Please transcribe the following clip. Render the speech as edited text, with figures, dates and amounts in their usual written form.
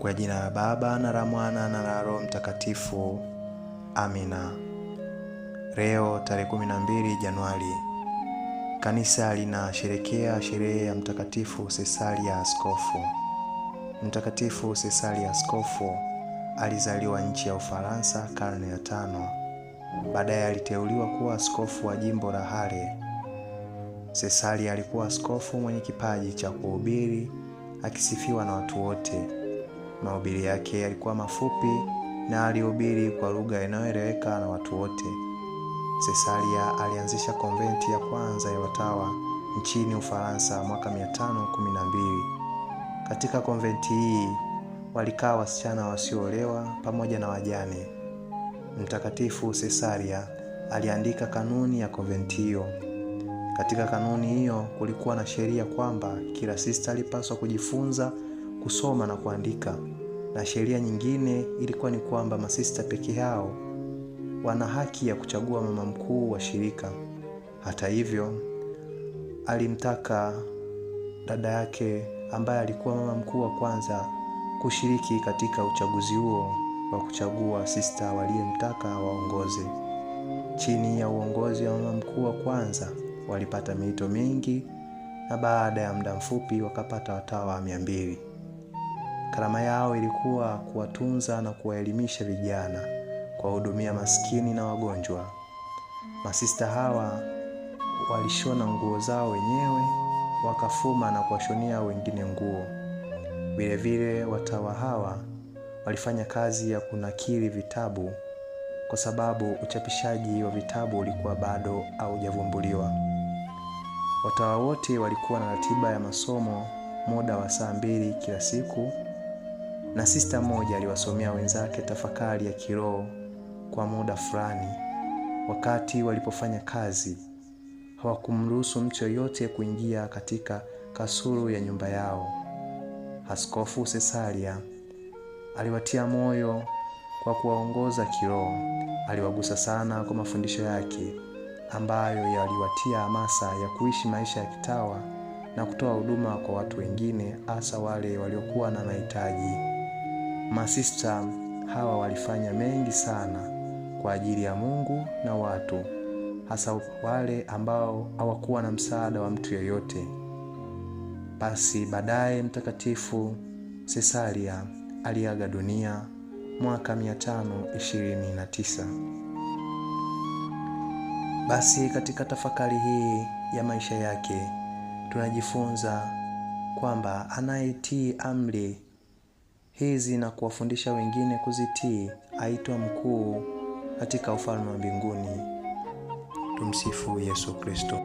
Kwa jina la Baba na la Mwana na la Roho Mtakatifu. Amina. Leo tarehe 12 Januari, kanisa linasherehekea sherehe ya Mtakatifu Cesaria Askofu. Mtakatifu Cesaria Askofu alizaliwa nchi ya Ufaransa karne ya 5. Baadaye aliteuliwa kuwa askofu wa jimbo la Halle. Cesaria alikuwa askofu mwenye kipaji cha kuhubiri, akisifiwa na watu wote. Mahubiri yake yalikuwa mafupi na alihubiri kwa lugha inayoeleweka na watu wote. Cesaria alianzisha konventi ya kwanza ya watawa nchini Ufaransa mwaka 512. Katika konventi hii walikaa wasichana wasioolewa pamoja na wajane. Mtakatifu Cesaria aliandika kanuni ya konventi hiyo. Katika kanuni hiyo kulikuwa na sheria kwamba kila sista alipaswa kujifunza kusoma na kuandika, na sheria nyingine ilikuwa ni kwamba masista peke yao wana haki ya kuchagua mama mkuu wa shirika. Hata hivyo, alimtaka dada yake ambaye alikuwa mama mkuu wa kwanza kushiriki katika uchaguzi huo wa kuchagua sista waliyemtaka waongoze. Chini ya uongozi wa mama mkuu wa kwanza walipata miito mingi, na baada ya muda mfupi wakapata watawa 200. Karama yao ilikuwa kuwatunza na kuwaelimisha vijana, kuwahudumia maskini na wagonjwa. Masista hawa walishona nguo zao wenyewe, wakafuma na kuwashonea wengine nguo. Vile vile watawa hawa walifanya kazi ya kunakili vitabu, kwa sababu uchapishaji wa vitabu ulikuwa bado haujavumbuliwa. Watawa wote walikuwa na ratiba ya masomo, muda wa saa 2 kila siku, na sista mmoja aliwasomea wenzake tafakari ya kiroho kwa muda fulani. Wakati walipofanya kazi, hawakumruhusu mtu yoyote kuingia katika kasuru ya nyumba yao. Askofu Cesaria aliwatia moyo kwa kuwaongoza kiroho. Aliwagusa sana kwa mafundisho yake ambayo yaliwatia hamasa ya kuishi maisha ya kitawa na kutoa huduma kwa watu wengine, hasa wale waliokuwa na mahitaji. Masista hawa walifanya mengi sana kwa ajili ya Mungu na watu, hasa wale ambao hawakuwa na msaada wa mtu yeyote. Basi baadaye Mtakatifu Cesaria aliaga dunia mwaka 529. Basi katika tafakari hii ya maisha yake tunajifunza kwamba anayetii amri hizi na kuwafundisha wengine kuzitii aitwa mkuu katika ufalme wa mbinguni. Tumsifu Yesu Kristo.